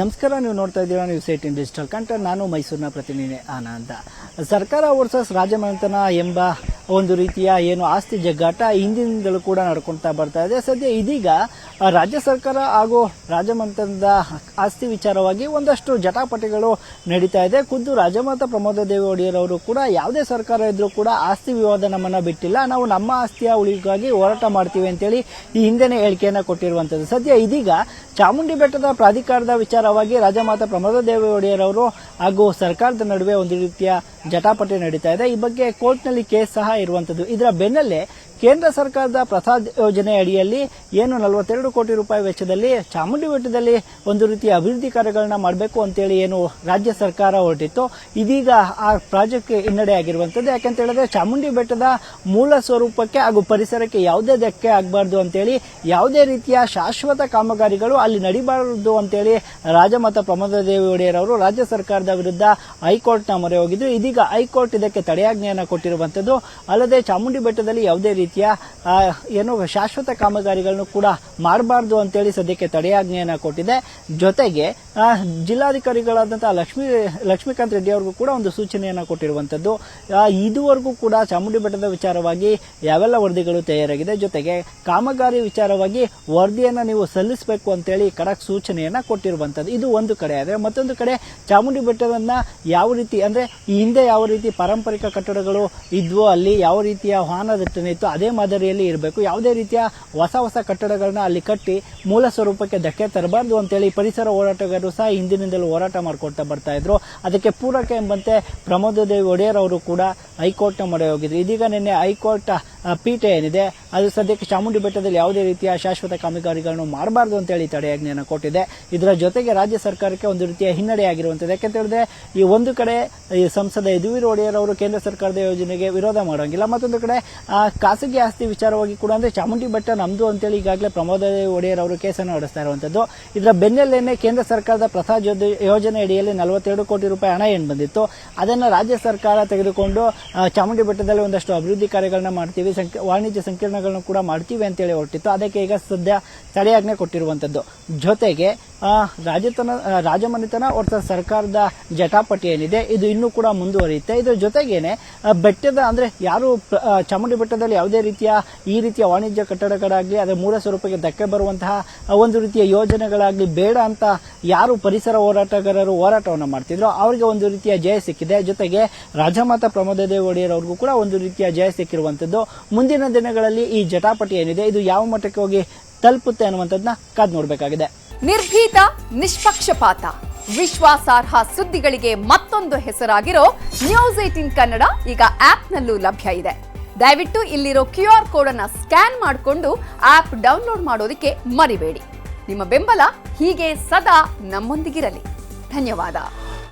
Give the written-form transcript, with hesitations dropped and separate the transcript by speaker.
Speaker 1: ನಮಸ್ಕಾರ, ನೀವು ನೋಡ್ತಾ ಇದ್ದೀರಾ ನ್ಯೂಸ್ 18 ಡಿಜಿಟಲ್ ಕಂಟೆಂಟ್. ನಾನು ಮೈಸೂರಿನ ಪ್ರತಿನಿಧಿ ಆನಂದ. ಸರ್ಕಾರ ವರ್ಸಸ್ ರಾಜಮನೆತನ ಎಂಬ ಒಂದು ರೀತಿಯ ಆಸ್ತಿ ಜಗ್ಗಾಟ ಹಿಂದಿನಿಂದಲೂ ಕೂಡ ನಡ್ಕೊಳ್ತಾ ಬರ್ತಾ ಇದೆ. ಸದ್ಯ ಇದೀಗ ರಾಜ್ಯ ಸರ್ಕಾರ ಹಾಗೂ ರಾಜಮನೆತನದ ಆಸ್ತಿ ವಿಚಾರವಾಗಿ ಒಂದಷ್ಟು ಜಟಾಪಟಿಗಳು ನಡೀತಾ ಇದೆ. ಖುದ್ದು ರಾಜಮಾತಾ ಪ್ರಮೋದಾದೇವಿ ಒಡೆಯರ್ ಅವರು ಕೂಡ ಯಾವುದೇ ಸರ್ಕಾರ ಇದ್ರೂ ಕೂಡ ಆಸ್ತಿ ವಿವಾದ ನಮ್ಮನ್ನ ಬಿಟ್ಟಿಲ್ಲ, ನಾವು ನಮ್ಮ ಆಸ್ತಿಯ ಉಳಿಗಾಗಿ ಹೋರಾಟ ಮಾಡ್ತೀವಿ ಅಂತೇಳಿ ಈ ಹಿಂದೆನೇ ಹೇಳಿಕೆಯನ್ನ ಕೊಟ್ಟಿರುವಂತದ್ದು. ಸದ್ಯ ಇದೀಗ ಚಾಮುಂಡಿ ಬೆಟ್ಟದ ಪ್ರಾಧಿಕಾರದ ವಿಚಾರವಾಗಿ ರಾಜಮಾತಾ ಪ್ರಮೋದಾದೇವಿ ಒಡೆಯರ್ ಅವರು ಹಾಗೂ ಸರ್ಕಾರದ ನಡುವೆ ಒಂದು ರೀತಿಯ ಜಟಾಪಟಿ ನಡೀತಾ ಇದೆ. ಈ ಬಗ್ಗೆ ಕೋರ್ಟ್ನಲ್ಲಿ ಕೇಸ್ ಸಹ ಇರುವಂತದ್ದು. ಇದರ ಬೆನ್ನಲ್ಲೇ ಕೇಂದ್ರ ಸರ್ಕಾರದ ಪ್ರಸಾದ್ ಯೋಜನೆ ಅಡಿಯಲ್ಲಿ 42 ಕೋಟಿ ರೂಪಾಯಿ ವೆಚ್ಚದಲ್ಲಿ ಚಾಮುಂಡಿ ಬೆಟ್ಟದಲ್ಲಿ ಒಂದು ರೀತಿಯ ಅಭಿವೃದ್ಧಿ ಕಾರ್ಯಗಳನ್ನ ಮಾಡಬೇಕು ಅಂತೇಳಿ ರಾಜ್ಯ ಸರ್ಕಾರ ಹೊರಟಿತ್ತು. ಇದೀಗ ಆ ಪ್ರಾಜೆಕ್ಟ್ಗೆ ಹಿನ್ನಡೆ ಆಗಿರುವಂತದ್ದು. ಯಾಕಂತ ಹೇಳಿದ್ರೆ ಚಾಮುಂಡಿ ಬೆಟ್ಟದ ಮೂಲ ಸ್ವರೂಪಕ್ಕೆ ಹಾಗೂ ಪರಿಸರಕ್ಕೆ ಯಾವುದೇ ಧಕ್ಕೆ ಆಗಬಾರ್ದು ಅಂತೇಳಿ ಯಾವುದೇ ರೀತಿಯ ಶಾಶ್ವತ ಕಾಮಗಾರಿಗಳು ಅಲ್ಲಿ ನಡಿಬಾರದು ಅಂತೇಳಿ ರಾಜಮಾತಾ ಪ್ರಮೋದಾದೇವಿ ಒಡೆಯರ್ ಅವರು ರಾಜ್ಯ ಸರ್ಕಾರದ ವಿರುದ್ಧ ಹೈಕೋರ್ಟ್ನ ಮೊರೆ ಹೋಗಿದ್ರು. ಇದೀಗ ಹೈಕೋರ್ಟ್ ಇದಕ್ಕೆ ತಡೆಯಾಜ್ಞೆಯನ್ನು ಕೊಟ್ಟಿರುವಂತದ್ದು. ಅಲ್ಲದೆ ಚಾಮುಂಡಿ ಬೆಟ್ಟದಲ್ಲಿ ಯಾವುದೇ ರೀತಿಯ ಶಾಶ್ವತ ಕಾಮಗಾರಿಗಳನ್ನು ಕೂಡ ಮಾಡಬಾರದು ಅಂತೇಳಿ ಸದ್ಯಕ್ಕೆ ತಡೆಯಾಜ್ಞೆಯನ್ನ ಕೊಟ್ಟಿದೆ. ಜೊತೆಗೆ ಜಿಲ್ಲಾಧಿಕಾರಿಗಳಾದಂತಹ ಲಕ್ಷ್ಮೀಕಾಂತ್ ರೆಡ್ಡಿ ಅವ್ರಿಗೂ ಕೂಡ ಒಂದು ಸೂಚನೆಯನ್ನ ಕೊಟ್ಟಿರುವಂತದ್ದು. ಇದುವರೆಗೂ ಕೂಡ ಚಾಮುಂಡಿ ಬೆಟ್ಟದ ವಿಚಾರವಾಗಿ ಯಾವೆಲ್ಲ ವರದಿಗಳು ತಯಾರಾಗಿದೆ, ಜೊತೆಗೆ ಕಾಮಗಾರಿ ವಿಚಾರವಾಗಿ ವರದಿಯನ್ನ ನೀವು ಸಲ್ಲಿಸಬೇಕು ಅಂತೇಳಿ ಖಡಕ್ ಸೂಚನೆಯನ್ನ ಕೊಟ್ಟಿರುವಂತದ್ದು. ಇದು ಒಂದು ಕಡೆ. ಆದರೆ ಮತ್ತೊಂದು ಕಡೆ ಚಾಮುಂಡಿ ಬೆಟ್ಟವನ್ನ ಯಾವ ರೀತಿ ಅಂದ್ರೆ ಈ ಹಿಂದೆ ಯಾವ ರೀತಿ ಪಾರಂಪರಿಕ ಕಟ್ಟಡಗಳು ಇದ್ವೋ, ಅಲ್ಲಿ ಯಾವ ರೀತಿಯ ವಾಹನ ದಟ್ಟಣೆ ಇತ್ತು ಅದೇ ಮಾದರಿಯಲ್ಲಿ ಇರಬೇಕು. ಯಾವುದೇ ರೀತಿಯ ಹೊಸ ಕಟ್ಟಡಗಳನ್ನ ಅಲ್ಲಿ ಕಟ್ಟಿ ಮೂಲ ಸ್ವರೂಪಕ್ಕೆ ಧಕ್ಕೆ ತರಬಾರ್ದು ಅಂತೇಳಿ ಪರಿಸರ ಹೋರಾಟಗಾರರು ಸಹ ಹಿಂದಿನಿಂದಲೂ ಹೋರಾಟ ಮಾಡ್ಕೊಳ್ತಾ ಬರ್ತಾ ಇದ್ರು. ಅದಕ್ಕೆ ಪೂರಕ ಎಂಬಂತೆ ಪ್ರಮೋದಾದೇವಿ ಒಡೆಯರ್ ಅವರು ಕೂಡ ಹೈಕೋರ್ಟ್ನ ಮೊರೆ ಹೋಗಿದ್ರು. ಇದೀಗ ನಿನ್ನೆ ಹೈಕೋರ್ಟ್ ಪೀಠ ಏನಿದೆ ಅದು ಸದ್ಯಕ್ಕೆ ಚಾಮುಂಡಿ ಬೆಟ್ಟದಲ್ಲಿ ಯಾವುದೇ ರೀತಿಯ ಶಾಶ್ವತ ಕಾಮಗಾರಿಗಳನ್ನು ಮಾಡಬಾರದು ಅಂತೇಳಿ ತಡೆಯಾಜ್ಞೆಯನ್ನು ಕೊಟ್ಟಿದೆ. ಇದರ ಜೊತೆಗೆ ರಾಜ್ಯ ಸರ್ಕಾರಕ್ಕೆ ಒಂದು ರೀತಿಯ ಹಿನ್ನಡೆ ಆಗಿರುವಂತದ್ದು. ಯಾಕೆಂತ ಹೇಳಿದ್ರೆ ಈ ಒಂದು ಕಡೆ ಈ ಸಂಸದ ಯದುವೀರ್ ಒಡೆಯರ್ ಅವರು ಕೇಂದ್ರ ಸರ್ಕಾರದ ಯೋಜನೆಗೆ ವಿರೋಧ ಮಾಡೋಂಗಿಲ್ಲ, ಮತ್ತೊಂದು ಕಡೆ ಖಾಸಗಿ ಆಸ್ತಿ ವಿಚಾರವಾಗಿ ಕೂಡ ಅಂದ್ರೆ ಚಾಮುಂಡಿ ಬೆಟ್ಟ ನಮ್ದು ಅಂತೇಳಿ ಈಗಾಗಲೇ ಪ್ರಮೋದಾದೇವಿ ಒಡೆಯರ್ ಅವರು ಕೇಸನ್ನು ನಡೆಸ್ತಾ ಇರುವಂತದ್ದು. ಇದರ ಬೆನ್ನಲ್ಲೇನೆ ಕೇಂದ್ರ ಸರ್ಕಾರದ ಪ್ರಸಾದ್ ಯೋಜನೆ ಅಡಿಯಲ್ಲಿ 42 ಕೋಟಿ ರೂಪಾಯಿ ಹಣ ಏನು ಬಂದಿತ್ತು ಅದನ್ನ ರಾಜ್ಯ ಸರ್ಕಾರ ತೆಗೆದುಕೊಂಡು ಚಾಮುಂಡಿ ಬೆಟ್ಟದಲ್ಲಿ ಒಂದಷ್ಟು ಅಭಿವೃದ್ಧಿ ಕಾರ್ಯಗಳನ್ನ ಮಾಡ್ತೀವಿ, ವಾಣಿಜ್ಯ ಸಂಕೀರ್ಣಗಳನ್ನು ಕೂಡ ಮಾಡ್ತೀವಿ ಅಂತೇಳಿ ಹೊರಟಿತ್ತು. ಅದಕ್ಕೆ ಈಗ ಸದ್ಯ ತಡೆಯಾಜ್ಞೆ ಕೊಟ್ಟಿರುವಂತದ್ದು. ಜೊತೆಗೆ ರಾಜಮನೆತನ ವರ್ಸಸ್ ಸರ್ಕಾರದ ಜಟಾಪಟಿ ಏನಿದೆ ಇದು ಇನ್ನೂ ಕೂಡ ಮುಂದುವರಿಯುತ್ತೆ. ಇದರ ಜೊತೆಗೇನೆ ಬೆಟ್ಟದ ಅಂದ್ರೆ ಯಾರು ಚಾಮುಂಡಿ ಬೆಟ್ಟದಲ್ಲಿ ಯಾವುದೇ ರೀತಿಯ ಈ ರೀತಿಯ ವಾಣಿಜ್ಯ ಕಟ್ಟಡಗಳಾಗ್ಲಿ ಅದರ ಮೂಲ ಸ್ವರೂಪಕ್ಕೆ ಧಕ್ಕೆ ಬರುವಂತಹ ಒಂದು ರೀತಿಯ ಯೋಜನೆಗಳಾಗ್ಲಿ ಬೇಡ ಅಂತ ಯಾರು ಪರಿಸರ ಹೋರಾಟಗಾರರು ಹೋರಾಟವನ್ನು ಮಾಡ್ತಿದ್ರು ಅವರಿಗೆ ಒಂದು ರೀತಿಯ ಜಯ ಸಿಕ್ಕಿದೆ. ಜೊತೆಗೆ ರಾಜಮಾತಾ ಪ್ರಮೋದಾದೇವಿ ಒಡೆಯರ್ ಅವ್ರಿಗೂ ಕೂಡ ಒಂದು ರೀತಿಯ ಜಯ ಸಿಕ್ಕಿರುವಂತದ್ದು. ಮುಂದಿನ ದಿನಗಳಲ್ಲಿ ಈ ಜಟಾಪಟಿ ಏನಿದೆ ಇದು ಯಾವ ಮಟ್ಟಕ್ಕೆ ಹೋಗಿ ತಲುಪುತ್ತೆ ಅನ್ನುವಂಥದ್ದನ್ನ ಕಾದ್ ನೋಡಬೇಕಾಗಿದೆ.
Speaker 2: ನಿರ್ಭೀತ, ನಿಷ್ಪಕ್ಷಪಾತ, ವಿಶ್ವಾಸಾರ್ಹ ಸುದ್ದಿಗಳಿಗೆ ಮತ್ತೊಂದು ಹೆಸರಾಗಿರೋ ನ್ಯೂಸ್ 18 ಕನ್ನಡ ಈಗ ಆಪ್ನಲ್ಲೂ ಲಭ್ಯ ಇದೆ. ದಯವಿಟ್ಟು ಇಲ್ಲಿರೋ QR ಕೋಡ್ ಅನ್ನ ಸ್ಕ್ಯಾನ್ ಮಾಡಿಕೊಂಡು ಆಪ್ ಡೌನ್ಲೋಡ್ ಮಾಡೋದಕ್ಕೆ ಮರಿಬೇಡಿ. ನಿಮ್ಮ ಬೆಂಬಲ ಹೀಗೆ ಸದಾ ನಮ್ಮೊಂದಿಗಿರಲಿ. ಧನ್ಯವಾದ.